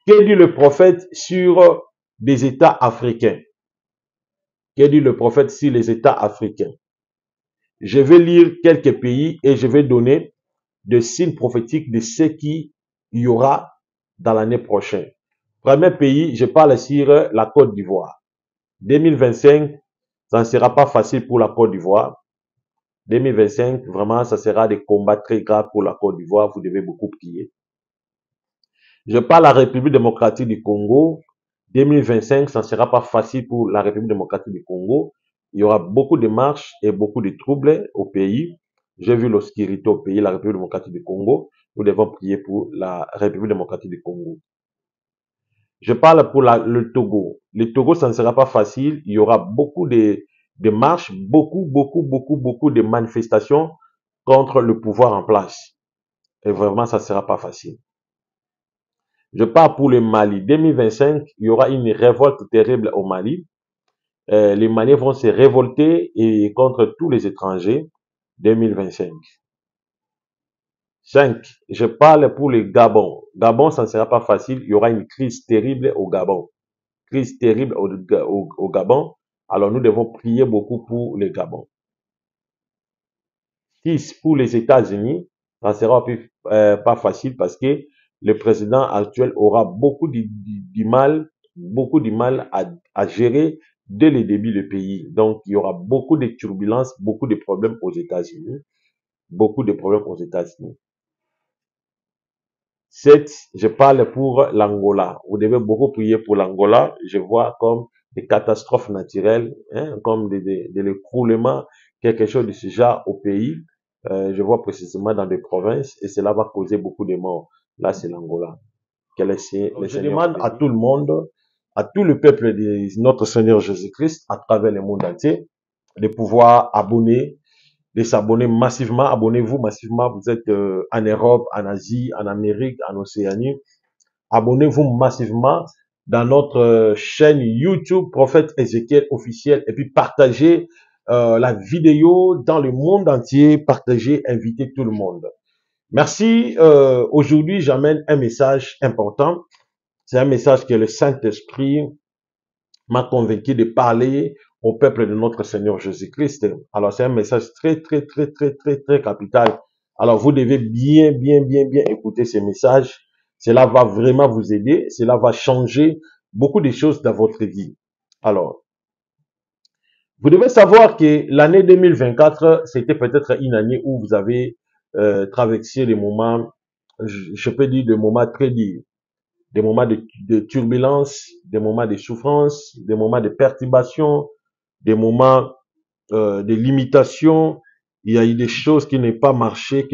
Que dit le prophète sur des États africains? Que dit le prophète sur les États africains? Je vais lire quelques pays et je vais donner des signes prophétiques de ce qu'il y aura dans l'année prochaine. Premier pays, je parle sur la Côte d'Ivoire. 2025, ça ne sera pas facile pour la Côte d'Ivoire. 2025, vraiment, ça sera des combats très graves pour la Côte d'Ivoire. Vous devez beaucoup prier. Je parle de la République démocratique du Congo. 2025, ça ne sera pas facile pour la République démocratique du Congo. Il y aura beaucoup de marches et beaucoup de troubles au pays. J'ai vu l'obscurité au pays, la République démocratique du Congo. Nous devons prier pour la République démocratique du Congo. Je parle pour le Togo. Le Togo, ça ne sera pas facile. Il y aura beaucoup de marches, beaucoup de manifestations contre le pouvoir en place. Et vraiment, ça ne sera pas facile. Je parle pour le Mali. 2025, il y aura une révolte terrible au Mali. Les Maliens vont se révolter et contre tous les étrangers. 2025. 5. Je parle pour le Gabon. Gabon, ça ne sera pas facile. Il y aura une crise terrible au Gabon. Crise terrible au Gabon. Alors nous devons prier beaucoup pour le Gabon. 6. Pour les États-Unis, ça ne sera pas facile parce que le président actuel aura beaucoup de mal à gérer dès le début le pays. Donc, il y aura beaucoup de turbulences, beaucoup de problèmes aux États-Unis. Beaucoup de problèmes aux États-Unis. 7. Je parle pour l'Angola. Vous devez beaucoup prier pour l'Angola. Je vois comme des catastrophes naturelles, hein, comme de l'écroulement, quelque chose de ce genre au pays. Je vois précisément dans des provinces et cela va causer beaucoup de morts. Là, c'est l'Angola. Je demande à tout le monde, à tout le peuple de notre Seigneur Jésus-Christ, à travers le monde entier, de pouvoir de s'abonner massivement. Abonnez-vous massivement. Vous êtes en Europe, en Asie, en Amérique, en Océanie. Abonnez-vous massivement dans notre chaîne YouTube, Prophète Ézéchiel officiel. Et puis partagez la vidéo dans le monde entier. Partagez, invitez tout le monde. Merci. Aujourd'hui, j'amène un message important. C'est un message que le Saint-Esprit m'a convaincu de parler au peuple de notre Seigneur Jésus-Christ. Alors, c'est un message très capital. Alors, vous devez bien écouter ces messages. Cela va vraiment vous aider. Cela va changer beaucoup de choses dans votre vie. Alors, vous devez savoir que l'année 2024, c'était peut-être une année où vous avez traversé des moments, je peux dire des moments très durs. Des moments de turbulence, des moments de souffrance, des moments de perturbation, des moments de limitation. Il y a eu des choses qui n'ont pas marché,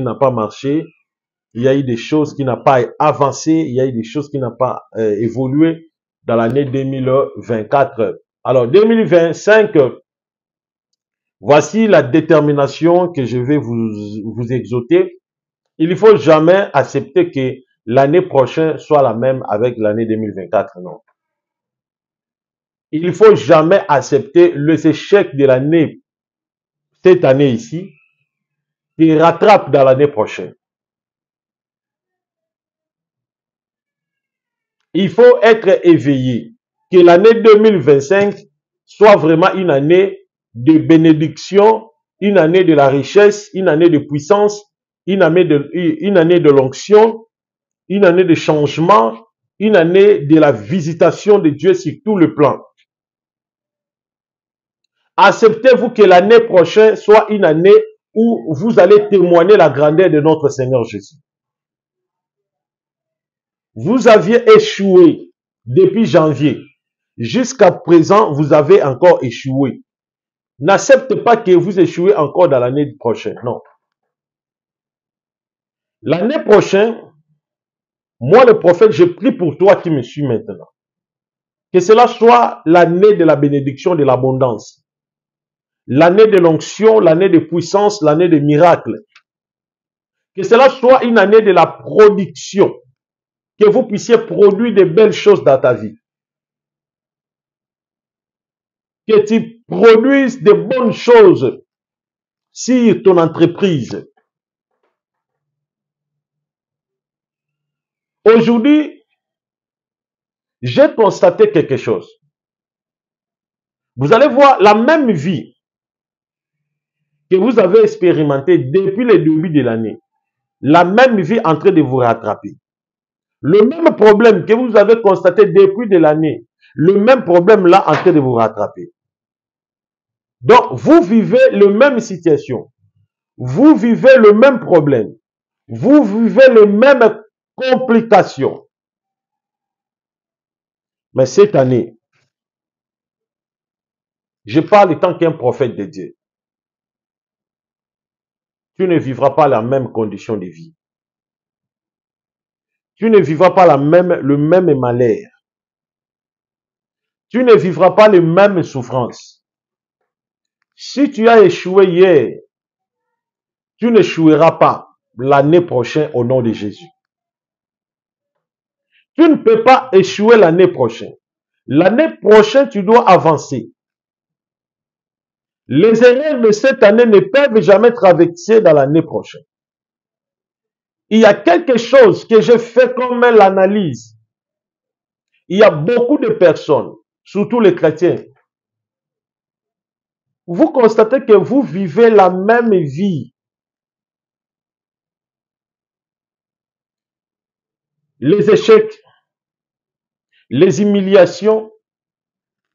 Il y a eu des choses qui n'ont pas avancé. Il y a eu des choses qui n'ont pas évolué dans l'année 2024. Alors, 2025, voici la détermination que je vais vous exhorter. Il ne faut jamais accepter que l'année prochaine soit la même avec l'année 2024, non. Il ne faut jamais accepter les échecs de l'année, cette année ici, qui rattrape dans l'année prochaine. Il faut être éveillé, que l'année 2025 soit vraiment une année de bénédiction, une année de la richesse, une année de puissance, une année de l'onction, une année de changement, une année de la visitation de Dieu sur tout le plan. Acceptez-vous que l'année prochaine soit une année où vous allez témoigner la grandeur de notre Seigneur Jésus. Vous aviez échoué depuis janvier. Jusqu'à présent, vous avez encore échoué. N'acceptez pas que vous échouez encore dans l'année prochaine. Non. L'année prochaine, moi le prophète, je prie pour toi qui me suis maintenant. Que cela soit l'année de la bénédiction, de l'abondance. L'année de l'onction, l'année de puissance, l'année de miracles. Que cela soit une année de la production. Que vous puissiez produire de belles choses dans ta vie. Que tu produises de bonnes choses sur ton entreprise. Aujourd'hui, j'ai constaté quelque chose. Vous allez voir la même vie que vous avez expérimentée depuis le début de l'année. La même vie en train de vous rattraper. Le même problème que vous avez constaté depuis de l'année. Le même problème là en train de vous rattraper. Donc, vous vivez la même situation. Vous vivez le même problème. Vous vivez les mêmes complications. Mais cette année, je parle tant qu'un prophète de Dieu. Tu ne vivras pas la même condition de vie. Tu ne vivras pas le même malheur. Tu ne vivras pas les mêmes souffrances. Si tu as échoué hier, tu n'échoueras pas l'année prochaine au nom de Jésus. Tu ne peux pas échouer l'année prochaine. L'année prochaine, tu dois avancer. Les erreurs de cette année ne peuvent jamais traverser dans l'année prochaine. Il y a quelque chose que j'ai fait comme l'analyse. Il y a beaucoup de personnes, surtout les chrétiens. Vous constatez que vous vivez la même vie. Les échecs, les humiliations,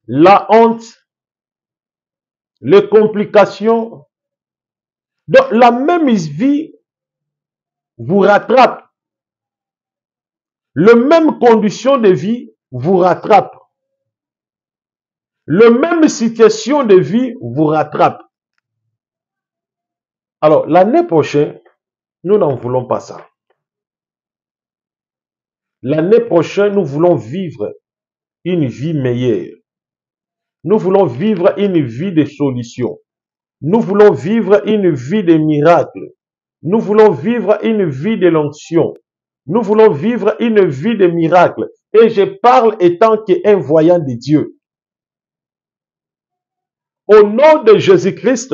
la honte, les complications. Donc la même vie vous rattrape. La même condition de vie vous rattrape. La même situation de vie vous rattrape. Alors, l'année prochaine, nous n'en voulons pas ça. L'année prochaine, nous voulons vivre une vie meilleure. Nous voulons vivre une vie de solutions. Nous voulons vivre une vie de miracles. Nous voulons vivre une vie de l'onction. Nous voulons vivre une vie de miracles. Et je parle étant qu'un voyant de Dieu. Au nom de Jésus-Christ,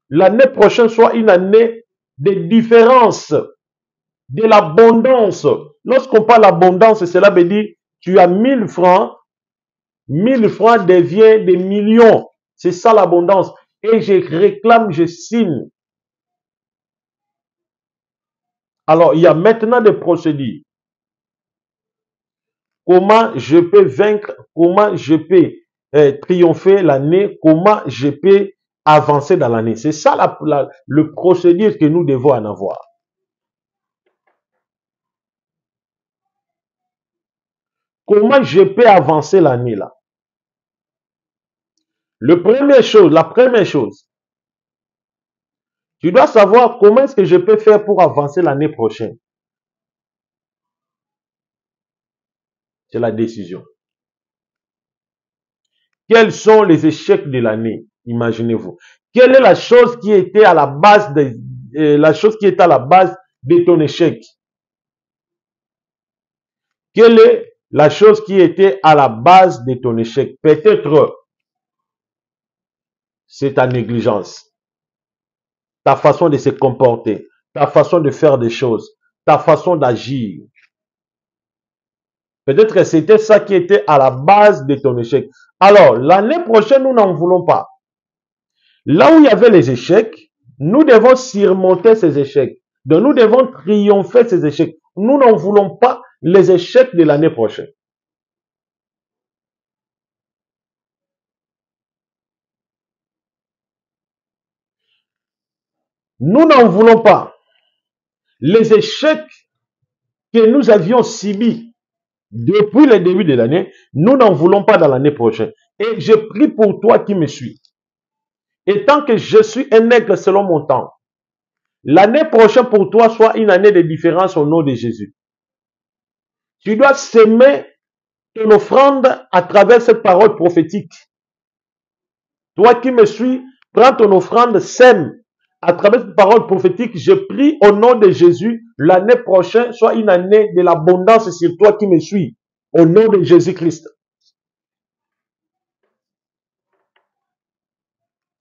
l'année prochaine soit une année de différence, de l'abondance. Lorsqu'on parle d'abondance, cela veut dire tu as 1000 francs, 1000 francs devient des millions. C'est ça l'abondance. Et je réclame, je signe. Alors, il y a maintenant des procédures. Comment je peux vaincre, comment je peux triompher l'année, comment je peux avancer dans l'année. C'est ça le procédure que nous devons en avoir. Comment je peux avancer l'année là? La première chose, tu dois savoir comment est-ce que je peux faire pour avancer l'année prochaine. C'est la décision. Quels sont les échecs de l'année? Imaginez-vous. Quelle est la chose qui était à la base de ton échec? Quelle est la chose qui était à la base de ton échec? Peut-être c'est ta négligence, ta façon de se comporter, ta façon de faire des choses, ta façon d'agir. Peut-être que c'était ça qui était à la base de ton échec. Alors, l'année prochaine, nous n'en voulons pas. Là où il y avait les échecs, nous devons surmonter ces échecs. Donc, nous devons triompher de ces échecs. Nous n'en voulons pas les échecs de l'année prochaine. Nous n'en voulons pas les échecs que nous avions subis depuis le début de l'année. Nous n'en voulons pas dans l'année prochaine. Et je prie pour toi qui me suis. Et tant que je suis un aigle selon mon temps, l'année prochaine pour toi soit une année de différence au nom de Jésus. Tu dois semer ton offrande à travers cette parole prophétique. Toi qui me suis, prends ton offrande, sème. À travers cette parole prophétique, je prie au nom de Jésus, l'année prochaine soit une année de l'abondance sur toi qui me suis. Au nom de Jésus-Christ.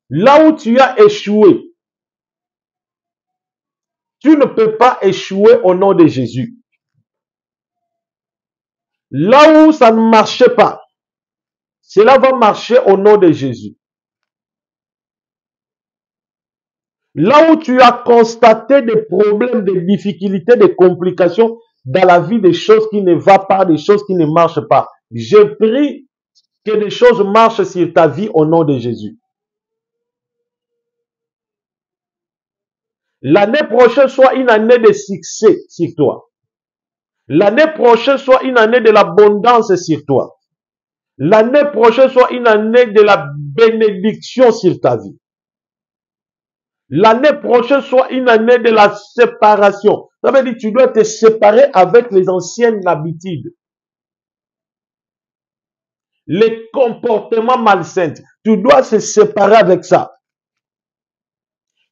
Là où tu as échoué, tu ne peux pas échouer au nom de Jésus. Là où ça ne marchait pas, cela va marcher au nom de Jésus. Là où tu as constaté des problèmes, des difficultés, des complications dans la vie, des choses qui ne vont pas, des choses qui ne marchent pas, je prie que des choses marchent sur ta vie au nom de Jésus. L'année prochaine soit une année de succès sur toi. L'année prochaine soit une année de l'abondance sur toi. L'année prochaine soit une année de la bénédiction sur ta vie. L'année prochaine soit une année de la séparation. Ça veut dire que tu dois te séparer avec les anciennes habitudes. Les comportements malsains. Tu dois se séparer avec ça.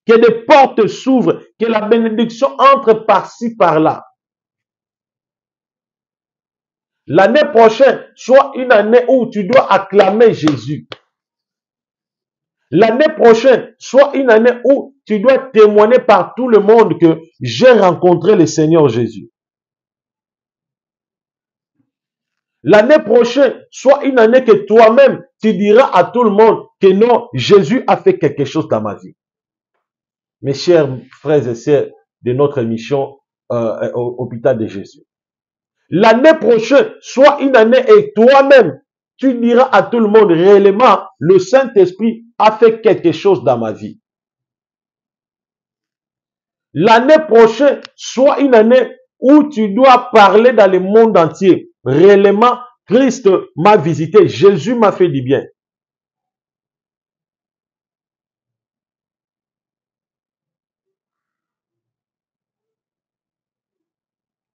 Que des portes s'ouvrent, que la bénédiction entre par-ci, par-là. L'année prochaine soit une année où tu dois acclamer Jésus. L'année prochaine soit une année où tu dois témoigner par tout le monde que j'ai rencontré le Seigneur Jésus. L'année prochaine soit une année que toi-même, tu diras à tout le monde que non, Jésus a fait quelque chose dans ma vie. Mes chers frères et sœurs de notre émission Hôpital de Jésus. L'année prochaine soit une année et toi-même, tu diras à tout le monde réellement, le Saint-Esprit a fait quelque chose dans ma vie. L'année prochaine soit une année où tu dois parler dans le monde entier. Réellement, Christ m'a visité, Jésus m'a fait du bien.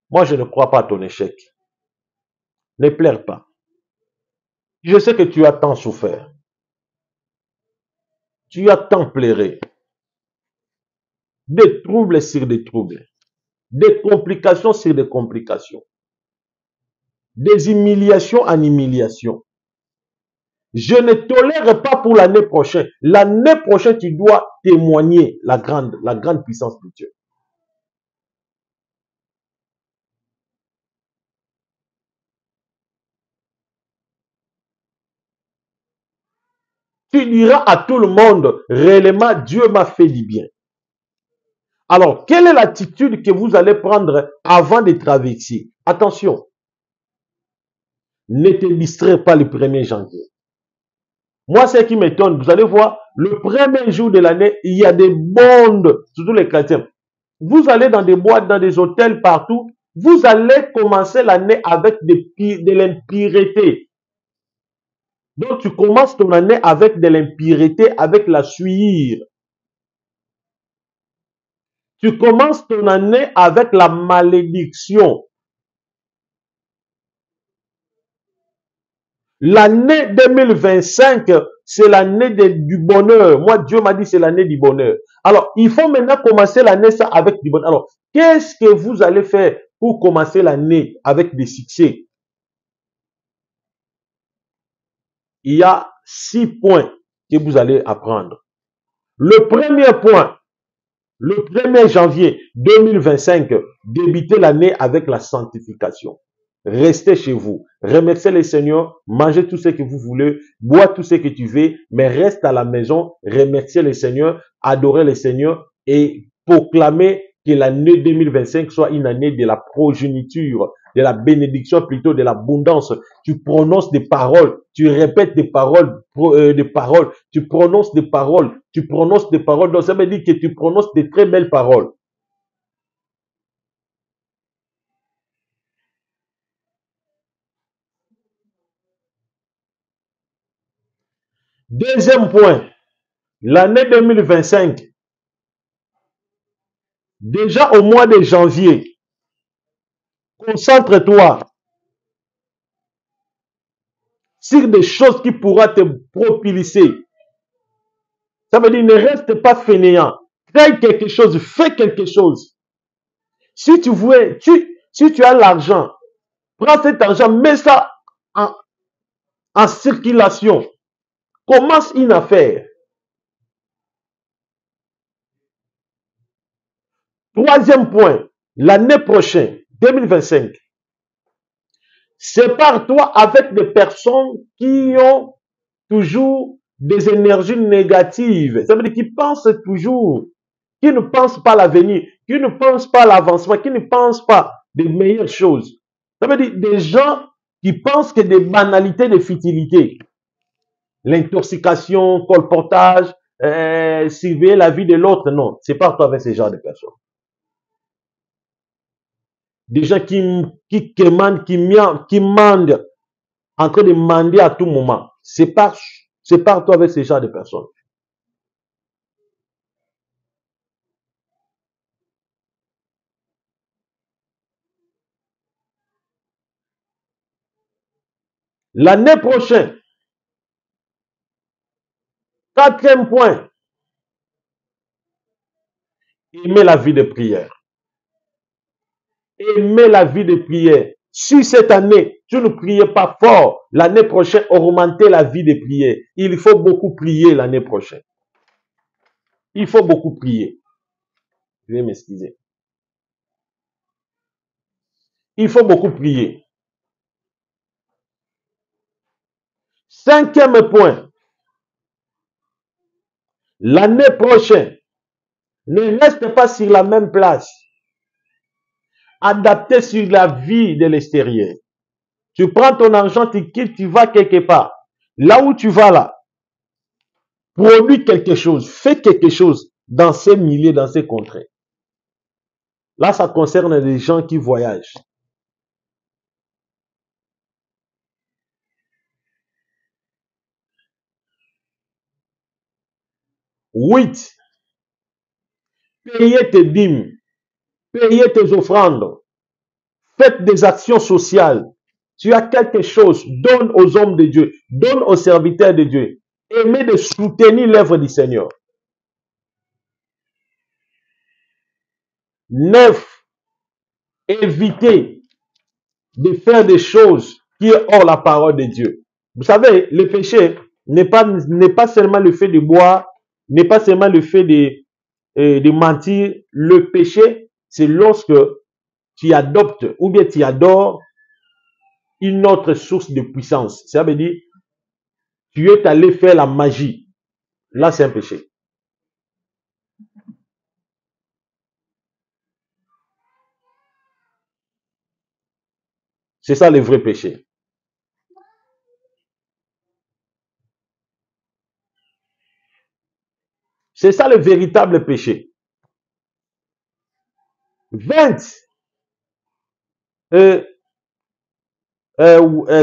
Moi, je ne crois pas à ton échec. Ne pleure pas. Je sais que tu as tant souffert. Tu as tant pleuré. Des troubles sur des troubles. Des complications sur des complications. Des humiliations en humiliations. Je ne tolère pas pour l'année prochaine. L'année prochaine, tu dois témoigner la grande puissance de Dieu. Tu diras à tout le monde, réellement, Dieu m'a fait du bien. Alors, quelle est l'attitude que vous allez prendre avant de traverser? Attention, ne te distrais pas le 1er janvier. Moi, ce qui m'étonne, vous allez voir, le premier jour de l'année, il y a des bandes, surtout les chrétiens. Vous allez dans des boîtes, dans des hôtels, partout. Vous allez commencer l'année avec de l'impureté. Donc, tu commences ton année avec de l'impureté, avec la sueur. Tu commences ton année avec la malédiction. L'année 2025, c'est l'année du bonheur. Moi, Dieu m'a dit c'est l'année du bonheur. Alors, il faut maintenant commencer l'année ça avec du bonheur. Alors, qu'est-ce que vous allez faire pour commencer l'année avec des succès? Il y a 6 points que vous allez apprendre. Le premier point, le 1er janvier 2025, débutez l'année avec la sanctification. Restez chez vous, remerciez le Seigneur, mangez tout ce que vous voulez, bois tout ce que tu veux, mais reste à la maison, remerciez le Seigneur, adorez le Seigneur et proclamez que l'année 2025 soit une année de la progéniture, de la bénédiction, plutôt de l'abondance. Tu prononces des paroles, tu répètes des paroles, tu prononces des paroles, tu prononces des paroles. Donc ça veut dire que tu prononces des très belles paroles. Deuxième point, l'année 2025, déjà au mois de janvier, concentre-toi sur des choses qui pourront te propulser. Ça veut dire ne reste pas fainéant. Crée quelque chose, fais quelque chose. Si tu veux, si tu as l'argent, prends cet argent, mets ça en circulation. Commence une affaire. Troisième point, l'année prochaine, 2025, Sépare-toi avec des personnes qui ont toujours des énergies négatives. Ça veut dire qu'ils pensent toujours, qui ne pensent pas l'avenir, qui ne pensent pas l'avancement, qui ne pensent pas des meilleures choses. Ça veut dire des gens qui pensent que des banalités de futilité, l'intoxication, colportage, surveiller la vie de l'autre, non, sépare-toi avec ces genres de personnes. Des gens qui commandent, qui mandent, en train de mander à tout moment. Sépare-toi avec ces genres de personnes. L'année prochaine, quatrième point, aimer la vie de prière. Aimer la vie de prière. Si cette année, tu ne priais pas fort, l'année prochaine, augmenter la vie de prière. Il faut beaucoup prier l'année prochaine. Il faut beaucoup prier. Je vais m'excuser. Il faut beaucoup prier. Cinquième point. L'année prochaine, ne reste pas sur la même place. Adapté sur la vie de l'extérieur. Tu prends ton argent, tu quittes, tu vas quelque part. Là où tu vas là, produis quelque chose, fais quelque chose dans ces milieux, dans ces contrées. Là, ça concerne les gens qui voyagent. Huit, payez tes dîmes, payez tes offrandes, faites des actions sociales. Tu as quelque chose, donne aux hommes de Dieu, donne aux serviteurs de Dieu. Aimez de soutenir l'œuvre du Seigneur. 9, évitez de faire des choses qui est hors la parole de Dieu. Vous savez, le péché n'est pas seulement le fait de boire, n'est pas seulement le fait de mentir. Le péché, c'est lorsque tu adoptes ou bien tu adores une autre source de puissance. Ça veut dire, tu es allé faire la magie. Là, c'est un péché. C'est ça le vrai péché. C'est ça le véritable péché. 20,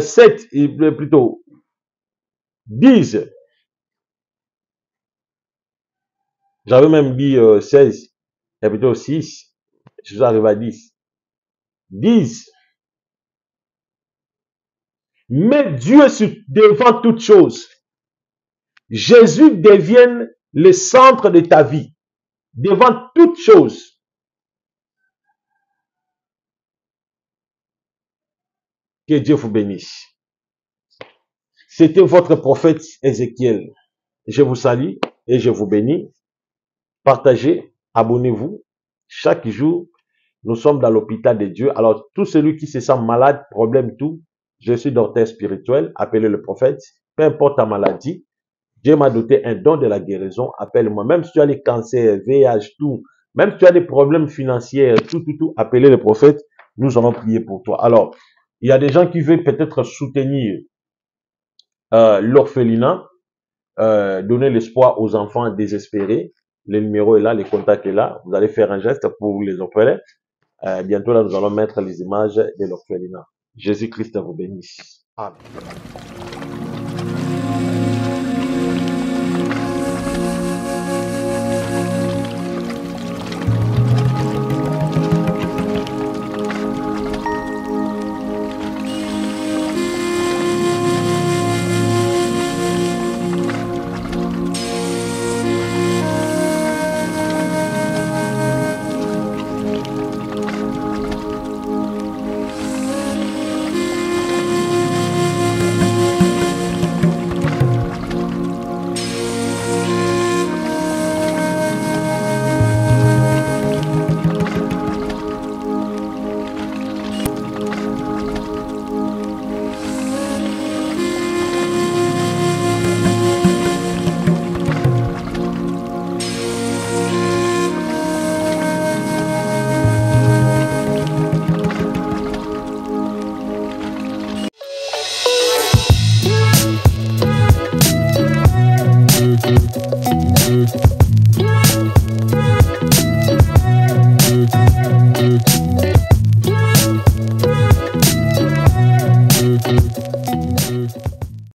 7, plutôt, 10, j'avais même dit 16, et plutôt 6, je suis arrivé à 10. 10. Mets Dieu devant toute chose. Jésus devienne le centre de ta vie, devant toute chose. Que Dieu vous bénisse. C'était votre prophète Ézéchiel. Je vous salue et je vous bénis. Partagez, abonnez-vous. Chaque jour, nous sommes dans l'hôpital de Dieu. Alors, tout celui qui se sent malade, problème, tout, je suis docteur spirituel, appelez le prophète. Peu importe ta maladie, Dieu m'a doté un don de la guérison, appelle-moi. Même si tu as les cancers, VIH, tout, même si tu as des problèmes financiers, tout, appelez le prophète. Nous allons prier pour toi. Alors, il y a des gens qui veulent peut-être soutenir l'orphelinat, donner l'espoir aux enfants désespérés. Le numéro est là, le contact est là. Vous allez faire un geste pour les orphelins. Bientôt là, nous allons mettre les images de l'orphelinat. Jésus-Christ vous bénisse. Amen.